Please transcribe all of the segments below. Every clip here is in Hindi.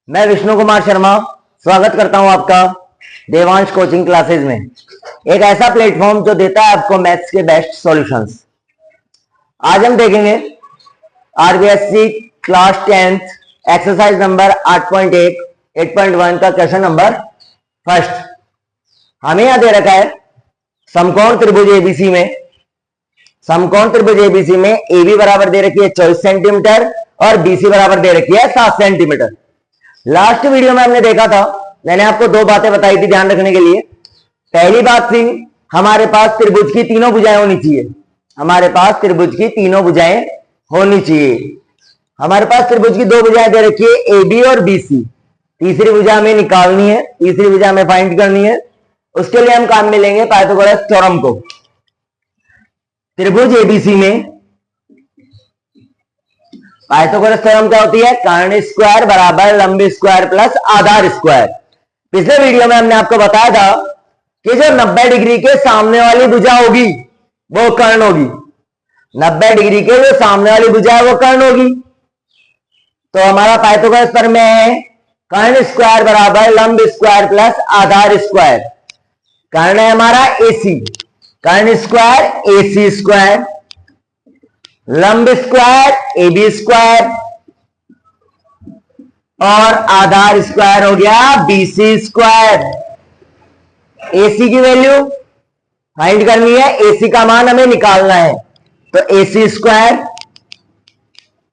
मैं विष्णु कुमार शर्मा स्वागत करता हूं आपका देवांश कोचिंग क्लासेस में। एक ऐसा प्लेटफॉर्म जो देता है आपको मैथ्स के बेस्ट सॉल्यूशंस। आज हम देखेंगे RBSC class 10th exercise number 8.1 8.1 का क्वेश्चन नंबर फर्स्ट। हमें यहां दे रखा है समकोण त्रिभुज एबीसी में एबी बराबर दे रखी है 24 सेंटीमीटर और बीसी बराबर दे रखी है 7 सेंटीमीटर। लास्ट वीडियो में हमने देखा था, मैंने आपको दो बातें बताई थी ध्यान रखने के लिए। पहली बात थी हमारे पास त्रिभुज की तीनों भुजाएं होनी चाहिए। हमारे पास त्रिभुज की तीनों भुजाएं होनी चाहिए। हमारे पास त्रिभुज की दो भुजाएं दे रखी है एबी और बीसी। तीसरी भुजा हमें निकालनी है, तीसरी भुजा हमें फाइंड करनी है। उसके लिए हम काम में लेंगे पाइथागोरस थ्योरम को। त्रिभुज एबीसी में पाइथागोरस थ्योरम क्या होती है? कर्ण स्क्वायर बराबर लंब स्क्वायर प्लस आधार स्क्वायर। पिछले वीडियो में हमने आपको बताया था कि जो 90 डिग्री के सामने वाली भुजा होगी वो कर्ण होगी। 90 डिग्री के जो सामने वाली भुजा है वो कर्ण होगी। तो हमारा पाइथागोरस प्रमेय है कर्ण स्क्वायर बराबर लंब स्क्वायर प्लस आधार स्क्वायर। कर्ण है हमारा एसी, कर्ण स्क्वायर एसी स्क्वायर, लंब स्क्वायर एबी स्क्वायर और आधार स्क्वायर हो गया बीसी स्क्वायर। एसी की वैल्यू फाइंड करनी है, एसी का मान हमें निकालना है। तो एसी स्क्वायर,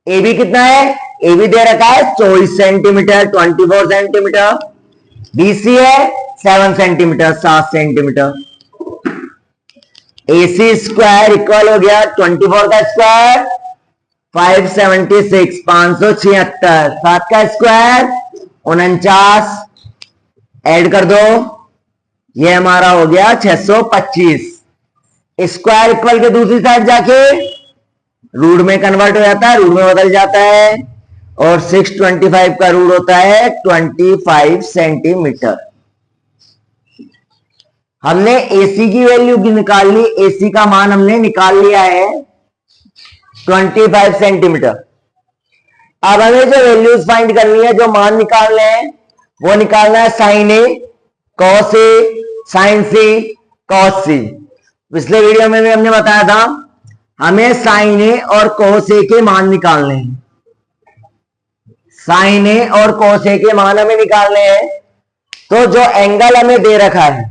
एबी कितना है? एबी दे रखा है 24 सेंटीमीटर 24 सेंटीमीटर, बीसी है 7 centimetre 7 centimetre. AC square equal हो गया 24 का स्क्वायर 576 576, 7 का स्क्वायर 49, ऐड कर दो, ये हमारा हो गया 625। स्क्वायर इक्वल के दूसरी साइड जाके रूट में कन्वर्ट हो जाता है, रूट में बदल जाता है और 625 का रूट होता है 25 सेंटीमीटर। हमने AC की वैल्यू की निकाल ली, AC का मान हमने निकाल लिया है 25 सेंटीमीटर। अब हमें जो वैल्यूज फाइंड करनी है, जो मान निकालने हैं वो निकालना है sign A cos A sign C cos सी। पिछले वीडियो में भी हमने बताया था हमें साइन ए और कॉस ए के मान निकालने हैं। साइन ए और कॉस ए के मान हमें निकालने हैं। तो जो एंगल हमें दे रखा है,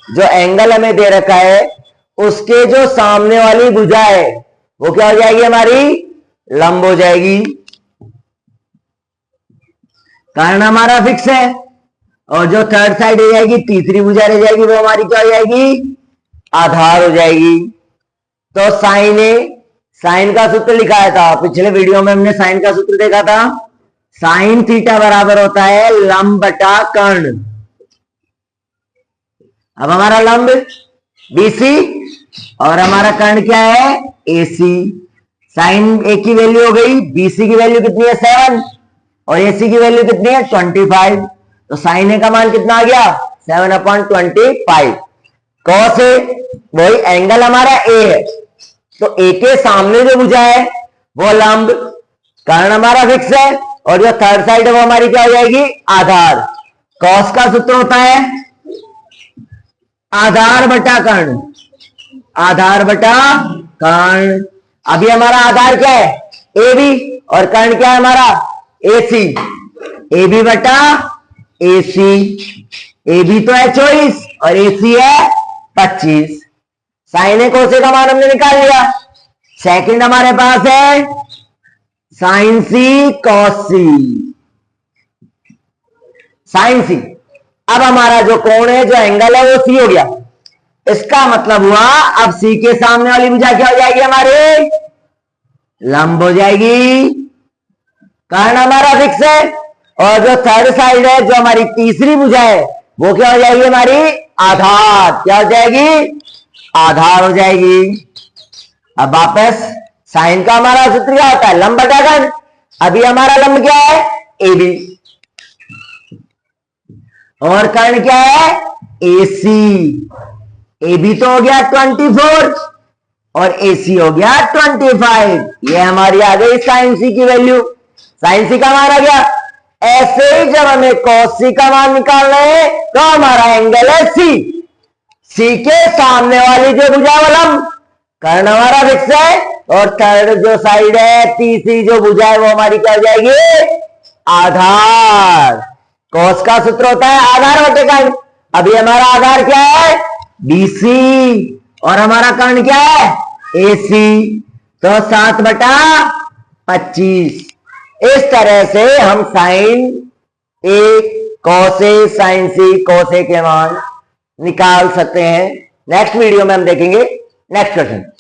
जो एंगल हमें दे रखा है उसके जो सामने वाली भुजा है वो क्या हो जाएगी? हमारी लंब हो जाएगी। कारण हमारा फिक्स है और जो थर्ड साइड हो जाएगी, तीसरी भुजा रह जाएगी, वो हमारी क्या हो जाएगी? आधार हो जाएगी। तो साइन ए, साइन का सूत्र लिखाया था पिछले वीडियो में, हमने साइन का सूत्र देखा था। साइन थीटा बराबर होता है लंब बटा कर्ण। अब हमारा लंब बीसी और हमारा कर्ण क्या है? एसी। साइन ए की वैल्यू हो गई, बीसी की वैल्यू कितनी है? 7 और एसी की वैल्यू कितनी है? 25। तो साइन ए का मान कितना आ गया? 7/25। कॉस ए, वही एंगल हमारा ए है, तो ए के सामने जो भुजा है वो लंब। कर्ण हमारा फिक्स है और जो थर्ड साइड है वो हमारी क्या हो जाएगी? आधार। कॉस का सूत्र होता है आधार बटा कर्ण, आधार बटा कर्ण। अभी हमारा आधार क्या है? AB और कर्ण क्या है हमारा? AC। AB बटा AC। AB तो है 24 और AC है 25। साइन ए कोसे का मान हमने निकाल लिया। सेकंड हमारे पास है साइन सी कॉस सी। साइन सी, अब हमारा जो कोण है, जो एंगल है वो सी हो गया। इसका मतलब हुआ अब सी के सामने वाली भुजा क्या हो जाएगी? हमारे लंब हो जाएगी। कारण हमारा फिक्स है और जो थर्ड साइड है, जो हमारी तीसरी भुजा है, वो क्या हो जाएगी? हमारी आधार। क्या हो जाएगी? आधार हो जाएगी। अब वापस साइन का हमारा सूत्र क्या होता है? लंब बटा कर्ण। अभी हमारा लंब क्या है? AB और कर्ण क्या है? AC। AB तो हो गया 24 और AC हो गया 25। ये हमारी आ गई साइन सी की वैल्यू। साइन सी का मान आ गया। ऐसे ही जब हमें cos c का मान निकालना है तो हमारा एंगल है सी के सामने वाली जो भुजा वो लंब, कर्ण हमारा फिक्स है, और थर्ड जो साइड है, तीसरी जो भुजा है वो हमारी क्या हो जाएगी, आधार। cos का सूत्र होता है आधार बटे कर्ण। अभी हमारा आधार क्या है, BC, और हमारा कर्ण क्या है, AC, तो 7/25। इस तरह से हम sine A cos A sine C cos A के मान निकाल सकते हैं। नेक्स्ट वीडियो में हम देखेंगे नेक्स्ट क्वेश्चन।